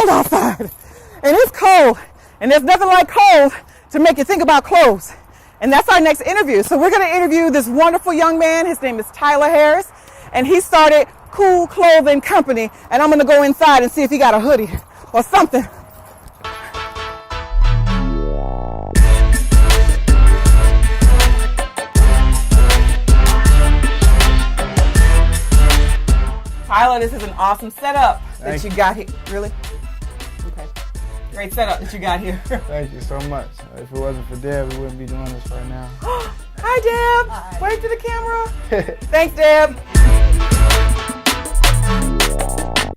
cold outside. And it's cold. And there's nothing like cold to make you think about clothes. And that's our next interview. So we're going to interview this wonderful young man. His name is Tyler Harris. And he started Cool Clothing Company. And I'm going to go inside and see if he got a hoodie or something. Tyler, this is an awesome setup that you got here. Really? Okay. Great setup that you got here. Thank you so much. If it wasn't for Deb, we wouldn't be doing this right now. Hi, Deb. Hi. Wave to the camera. Thanks, Deb.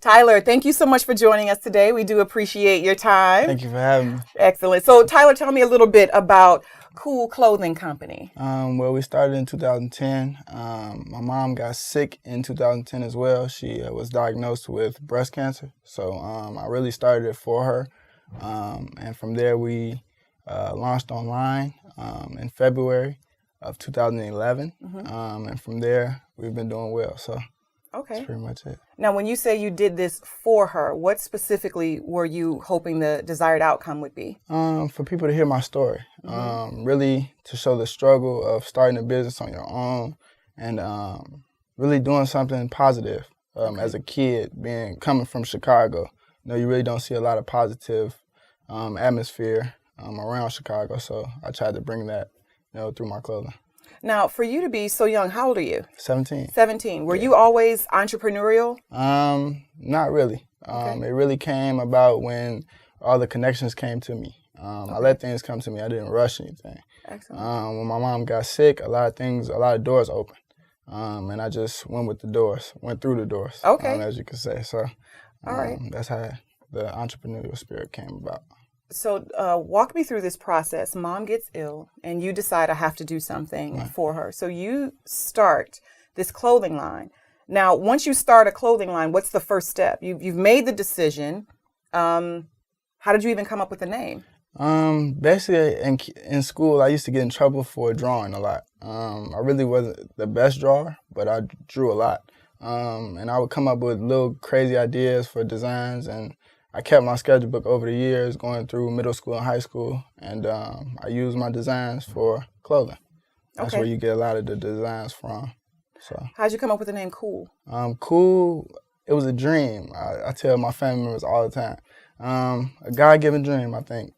Tyler, thank you so much for joining us today. We do appreciate your time. Thank you for having me. Excellent. So, Tyler, tell me a little bit about Cool Clothing Company. Well, we started in 2010. My mom got sick in 2010 as well. She was diagnosed with breast cancer. So I really started it for her. And from there, we launched online in February of 2011. And from there, we've been doing well. So Okay. that's pretty much it. Now, when you say you did this for her, what specifically were you hoping the desired outcome would be? For people to hear my story, really to show the struggle of starting a business on your own and really doing something positive. As a kid, coming from Chicago, you really don't see a lot of positive atmosphere around Chicago. So I tried to bring that, through my clothing. Now, for you to be so young, how old are you? 17. 17. Were you always entrepreneurial? Not really. It really came about when all the connections came to me. I let things come to me. I didn't rush anything. Excellent. When my mom got sick, a lot of doors opened. And I just went through the doors. Okay. As you could say. So All right. That's how the entrepreneurial spirit came about. So walk me through this process. Mom gets ill and you decide I have to do something for her. So you start this clothing line. Now, once you start a clothing line, what's the first step? You've made the decision. How did you even come up with the name? Basically, in school, I used to get in trouble for drawing a lot. I really wasn't the best drawer, but I drew a lot. And I would come up with little crazy ideas for designs, and I kept my sketchbook book over the years, going through middle school and high school, and I used my designs for clothing. That's where you get a lot of the designs from. So, how'd you come up with the name Cool? Cool, it was a dream. I tell my family members all the time. A God-given dream, I think.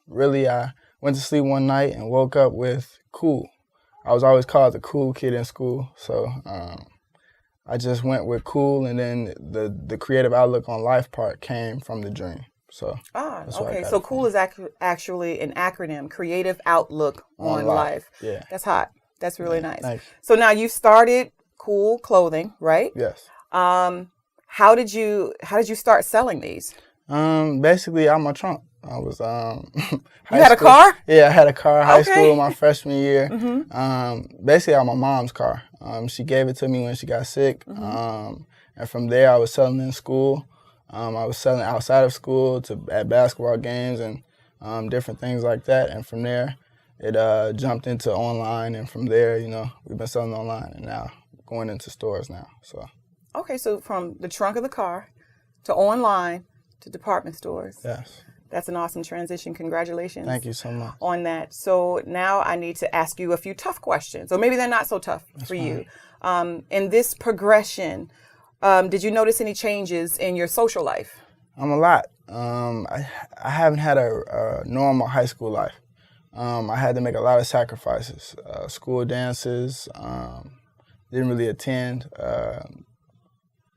Really, I went to sleep one night and woke up with Cool. I was always called the cool kid in school, so I just went with Cool, and then the creative outlook on life part came from the dream. So okay. So Cool is actually an acronym, Creative Outlook on Life. Yeah. That's hot. That's really nice. Thanks. So now you started Cool Clothing, right? Yes. How did you start selling these? Basically out my trunk. I was You had a car? Yeah, I had a car. High Okay. school, my freshman year. Basically out my mom's car. She gave it to me when she got sick. And from there, I was selling in school. I was selling outside of school at basketball games and different things like that. And from there, it jumped into online. And from there, we've been selling online and now going into stores now. So. Okay, so from the trunk of the car to online to department stores. Yes. That's an awesome transition. Congratulations. Thank you so much. On that. So now I need to ask you a few tough questions, or maybe they're not so tough for you. In this progression, did you notice any changes in your social life? A lot. I haven't had a normal high school life. I had to make a lot of sacrifices. School dances, didn't really attend.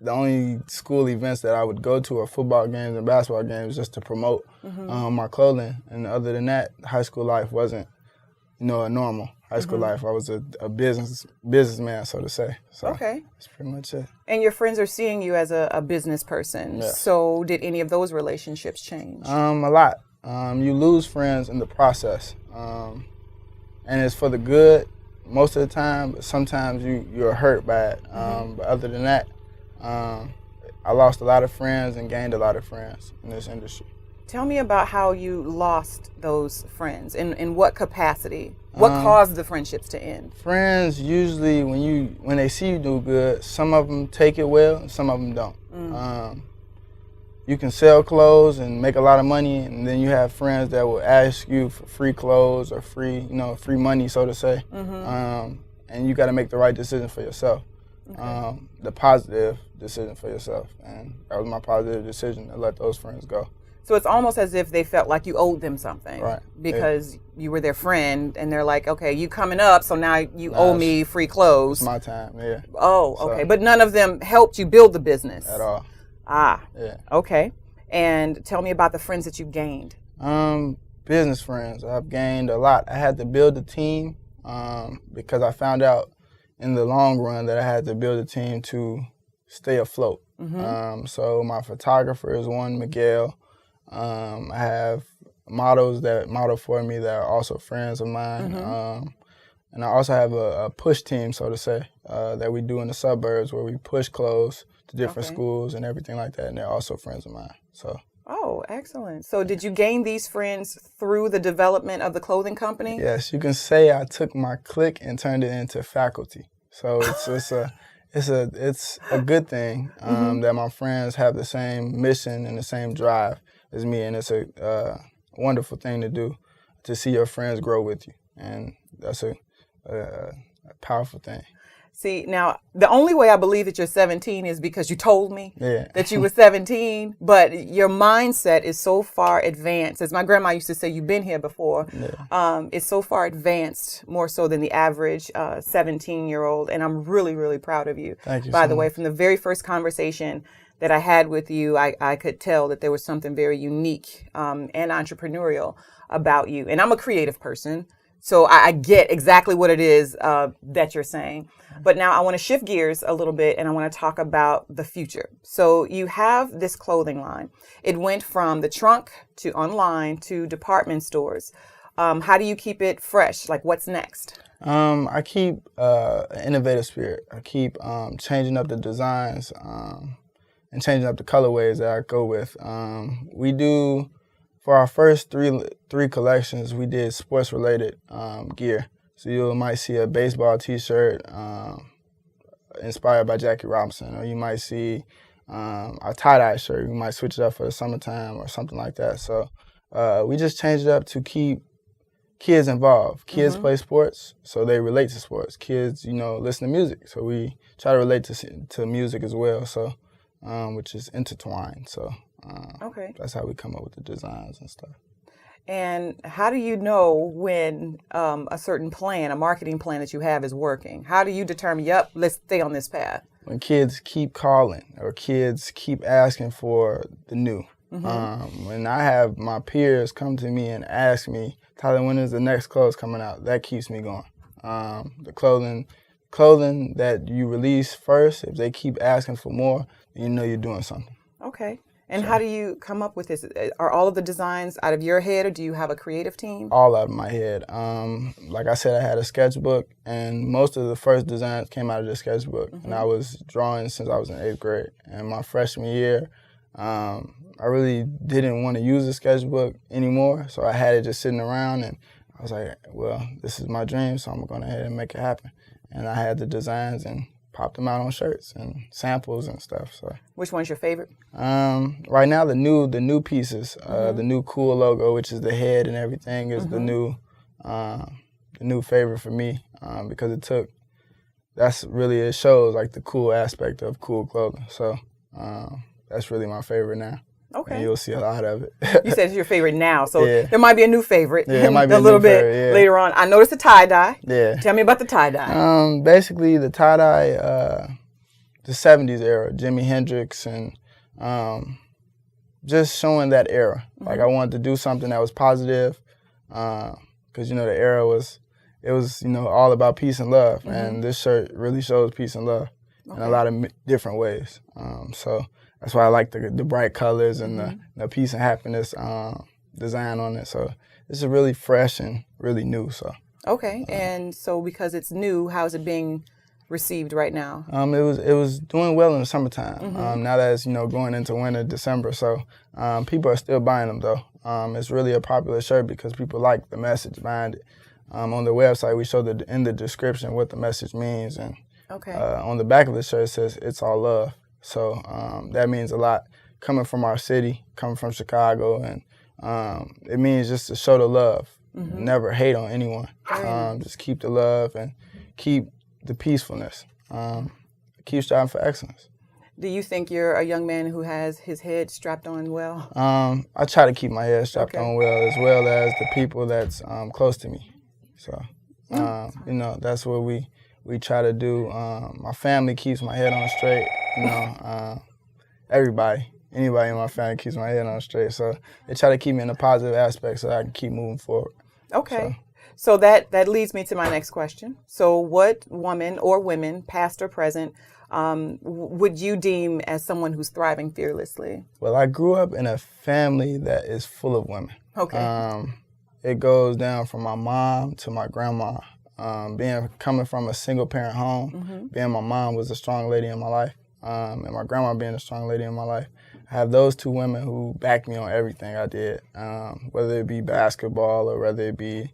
The only school events that I would go to are football games and basketball games just to promote my clothing. And other than that, high school life wasn't, a normal high school life. I was a businessman, so to say. So Okay. that's pretty much it. And your friends are seeing you as a business person. Yes. So did any of those relationships change? A lot. You lose friends in the process. And it's for the good most of the time, but sometimes you're hurt by it. But other than that, I lost a lot of friends and gained a lot of friends in this industry. Tell me about how you lost those friends. In what capacity? What caused the friendships to end? Friends usually, when they see you do good, some of them take it well and some of them don't. you can sell clothes and make a lot of money, and then you have friends that will ask you for free clothes or free money, so to say. And you got to make the right decision for yourself, the positive decision for yourself. And that was my positive decision, to let those friends go. So it's almost as if they felt like you owed them something, Right? Because you were their friend, and they're like, okay, you coming up, so now you owe me free clothes. It's my time, yeah. Oh, okay. But none of them helped you build the business At all. Ah, Yeah. okay. And tell me about the friends that you gained. Business friends. I've gained a lot. I had to build a team because I found out in the long run that I had to build a team to stay afloat. So my photographer is one, Miguel. I have models that model for me that are also friends of mine. And I also have a push team, so to say, that we do in the suburbs where we push clothes to different schools and everything like that. And they're also friends of mine. So. Oh, excellent. So did you gain these friends through the development of the clothing company? Yes, you can say I took my clique and turned it into faculty. So it's a good thing that my friends have the same mission and the same drive as me, and it's a wonderful thing to do, to see your friends grow with you, and that's a powerful thing. See, now, the only way I believe that you're 17 is because you told me that you were 17, but your mindset is so far advanced. As my grandma used to say, you've been here before. It's so far advanced, more so than the average 17-year-old, and I'm really, really proud of you. Thank you. By the way, from the very first conversation that I had with you, I could tell that there was something very unique and entrepreneurial about you. And I'm a creative person, so I get exactly what it is that you're saying. But now I want to shift gears a little bit, and I want to talk about the future. So you have this clothing line. It went from the trunk to online to department stores. How do you keep it fresh? Like, what's next? I keep an innovative spirit. I keep changing up the designs and changing up the colorways that I go with. We do, for our first three collections, we did sports-related gear. So you might see a baseball T-shirt inspired by Jackie Robinson, or you might see a tie-dye shirt. You might switch it up for the summertime or something like that. So we just changed it up to keep kids involved. Kids play sports, so they relate to sports. Kids, listen to music, so we try to relate to music as well. So, which is intertwined. So that's how we come up with the designs and stuff. And how do you know when a certain plan, a marketing plan that you have is working? How do you determine, yep, let's stay on this path? When kids keep calling or kids keep asking for the new. When I have my peers come to me and ask me, Tyler, when is the next clothes coming out? That keeps me going. The clothing that you release first, if they keep asking for more, then you know you're doing something. Okay. And how do you come up with this? Are all of the designs out of your head, or do you have a creative team? All out of my head. Like I said, I had a sketchbook, and most of the first designs came out of the sketchbook. And I was drawing since I was in 8th grade. And my freshman year, I really didn't want to use the sketchbook anymore, so I had it just sitting around, and I was like, well, this is my dream, so I'm going to go ahead and make it happen. And I had the designs and popped them out on shirts and samples and stuff. So, which one's your favorite? Right now, the new pieces, the new cool logo, which is the head and everything, is the new favorite for me because it shows like the cool aspect of cool clothing. So that's really my favorite now. Okay. And you'll see a lot of it. You said it's your favorite now, so there might be a new favorite it might be a little bit later on. I noticed the tie-dye. Yeah. Tell me about the tie-dye. Basically, the tie-dye, the 70s era, Jimi Hendrix, and just showing that era. Like, I wanted to do something that was positive because, the era was all about peace and love. And this shirt really shows peace and love in a lot of different ways. So that's why I like the bright colors and the peace and happiness design on it. So it's really fresh and really new. So okay, and so because it's new, how is it being received right now? It was doing well in the summertime. Now that it's going into winter, December. So people are still buying them though. It's really a popular shirt because people like the message behind it. On the website, we show in the description what the message means, and on the back of the shirt it says "It's all love." So that means a lot coming from our city, coming from Chicago, and it means just to show the love, never hate on anyone. Just keep the love and keep the peacefulness. Keep striving for excellence. Do you think you're a young man who has his head strapped on well? I try to keep my head strapped on well as the people that's close to me. So, you know, that's what we try to do. My family keeps my head on straight. You know, anybody in my family keeps my head on straight. So they try to keep me in a positive aspect so I can keep moving forward. Okay. So that leads me to my next question. So what woman or women, past or present, would you deem as someone who's thriving fearlessly? Well, I grew up in a family that is full of women. Okay. It goes down from my mom to my grandma. Coming from a single parent home, being my mom was a strong lady in my life, and my grandma being a strong lady in my life. I have those two women who backed me on everything I did, whether it be basketball or whether it be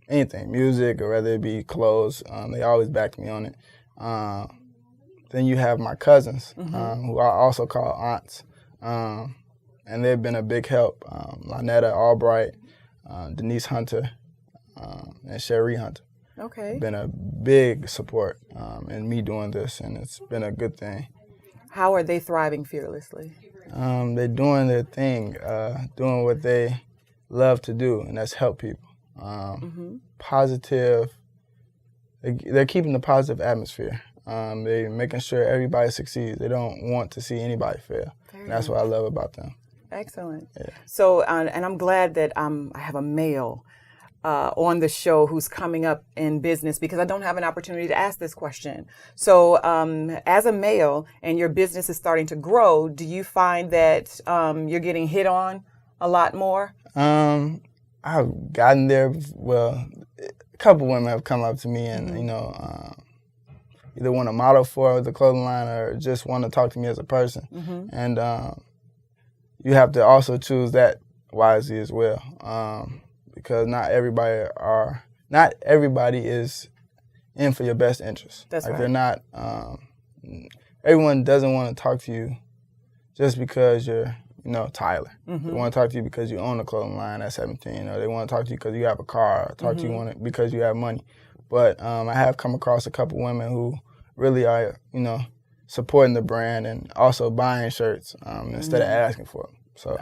anything, music, or whether it be clothes. They always backed me on it. Then you have my cousins, who I also call aunts, and they've been a big help. Lynetta Albright, Denise Hunter, and Sherry Hunter. Okay. Been a big support in me doing this, and it's been a good thing. How are they thriving fearlessly? They're doing their thing, doing what they love to do, and that's help people. Positive. They're keeping the positive atmosphere. They're making sure everybody succeeds. They don't want to see anybody fail. And that's what I love about them. Excellent. Yeah. So, and I'm glad that I have a male on the show who's coming up in business, because I don't have an opportunity to ask this question. So as a male and your business is starting to grow, do you find that you're getting hit on a lot more? I've gotten there. Well, a couple women have come up to me and, you know, either want to model for the clothing line or just want to talk to me as a person. And you have to also choose that wisely as well. Because not everybody is in for your best interest. That's like right. They're not. Everyone doesn't want to talk to you just because you're, you know, Tyler. They want to talk to you because you own a clothing line at 17, or they want to talk to you because you have a car, or talk to you because you have money. But I have come across a couple women who really are, you know, supporting the brand and also buying shirts instead of asking for them. So,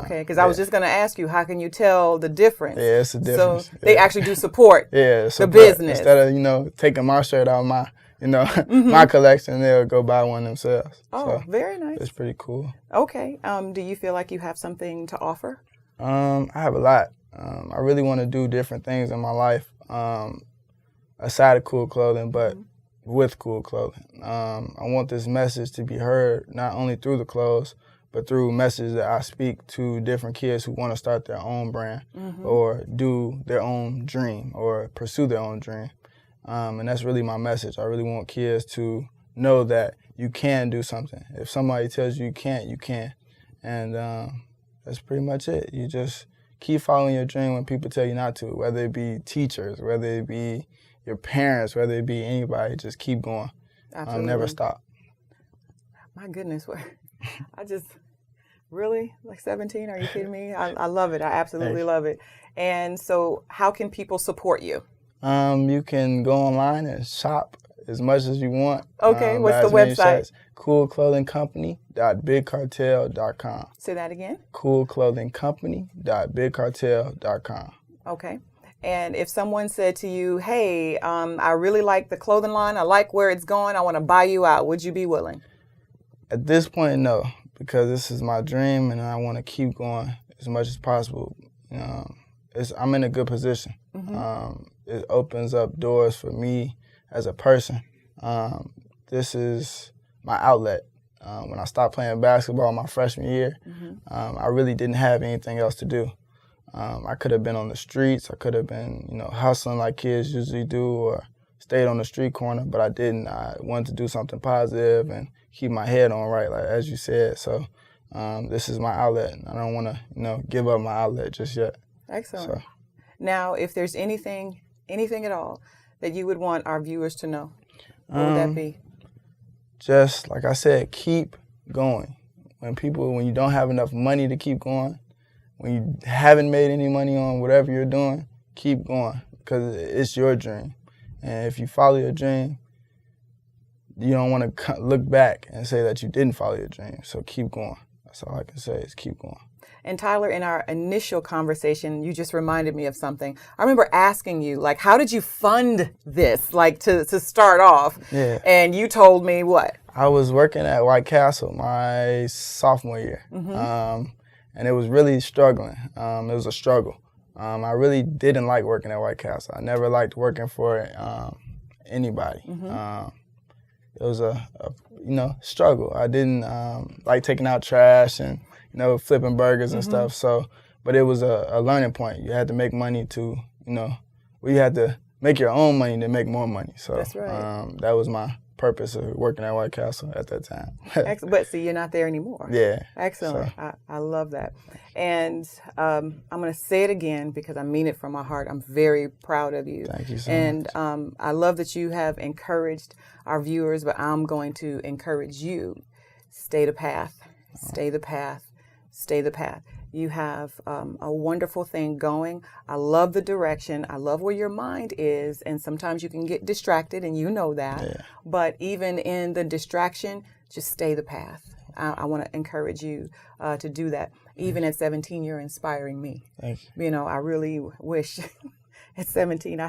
okay. Because I was just going to ask you, how can you tell the difference? Yeah, it's a difference. So they actually do support the business. Instead of, you know, taking my shirt out of my, you know, my collection, they'll go buy one themselves. Oh, so very nice. It's pretty cool. Okay. Do you feel like you have something to offer? I have a lot. I really want to do different things in my life aside of cool clothing, but with cool clothing. I want this message to be heard not only through the clothes, but through messages that I speak to different kids who want to start their own brand or do their own dream or pursue their own dream. And that's really my message. I really want kids to know that you can do something. If somebody tells you you can't, you can. And that's pretty much it. You just keep following your dream when people tell you not to, whether it be teachers, whether it be your parents, whether it be anybody. Just keep going. Absolutely. Never stop. My goodness. I just really, like 17, are you kidding me? I love it. I absolutely love it. And so how can people support you? You can go online and shop as much as you want. Okay, what's the website? coolclothingcompany.bigcartel.com. Say that again? coolclothingcompany.bigcartel.com. Okay. And if someone said to you, hey, I really like the clothing line, I like where it's going, I want to buy you out, would you be willing? At this point, no, because this is my dream and I want to keep going as much as possible. I'm in a good position. It opens up doors for me as a person. This is my outlet. When I stopped playing basketball my freshman year, I really didn't have anything else to do. I could have been on the streets. I could have been, you know, hustling like kids usually do, or stayed on the street corner, but I didn't. I wanted to do something positive and keep my head on right, like as you said. So this is my outlet, and I don't want to, you know, give up my outlet just yet. Excellent. So. Now, if there's anything at all that you would want our viewers to know, what would that be? Just like I said, keep going. when you don't have enough money to keep going, when you haven't made any money on whatever you're doing, keep going because it's your dream. And if you follow your dream, you don't want to look back and say that you didn't follow your dream. So keep going. That's all I can say is keep going. And Tyler, in our initial conversation, you just reminded me of something. I remember asking you, like, how did you fund this, like, to start off? Yeah. And you told me what? I was working at White Castle my sophomore year, and it was really struggling. It was a struggle. I really didn't like working at White Castle. I never liked working for anybody. It was a struggle. I didn't like taking out trash and flipping burgers and stuff. So, but it was a learning point. You had to make money to, you had to make your own money to make more money. So that's right. That was my purpose of working at White Castle at that time. But see, you're not there anymore. Yeah. Excellent. So. I love that. And I'm going to say it again because I mean it from my heart. I'm very proud of you. Thank you so much. And I love that you have encouraged our viewers, but I'm going to encourage you. Stay the path. Stay the path. Stay the path. You have a wonderful thing going. I love the direction. I love where your mind is. And sometimes you can get distracted, and you know that. Yeah. But even in the distraction, just stay the path. I want to encourage you to do that. Even at 17, you're inspiring me. Thank you. I really wish at 17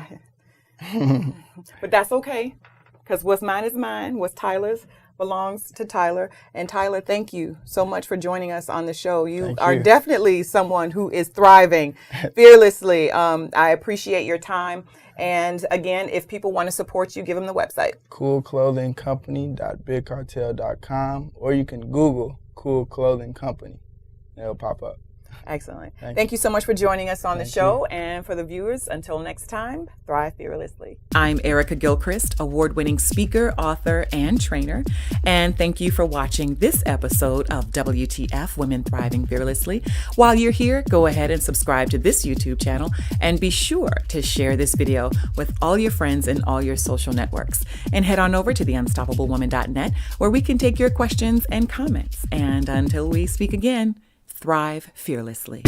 but that's okay, because what's mine is mine. What's Tyler's belongs to Tyler. And Tyler, thank you so much for joining us on the show. You are definitely someone who is thriving fearlessly. I appreciate your time. And again, if people want to support you, give them the website. coolclothingcompany.bigcartel.com, or you can Google Cool Clothing Company. It'll pop up. Excellent. Thank you so much for joining us on the show. And for the viewers, until next time, thrive fearlessly. I'm Erica Gilchrist, award-winning speaker, author, and trainer. And thank you for watching this episode of WTF, Women Thriving Fearlessly. While you're here, go ahead and subscribe to this YouTube channel and be sure to share this video with all your friends and all your social networks. And head on over to theunstoppablewoman.net where we can take your questions and comments. And until we speak again, thrive fearlessly.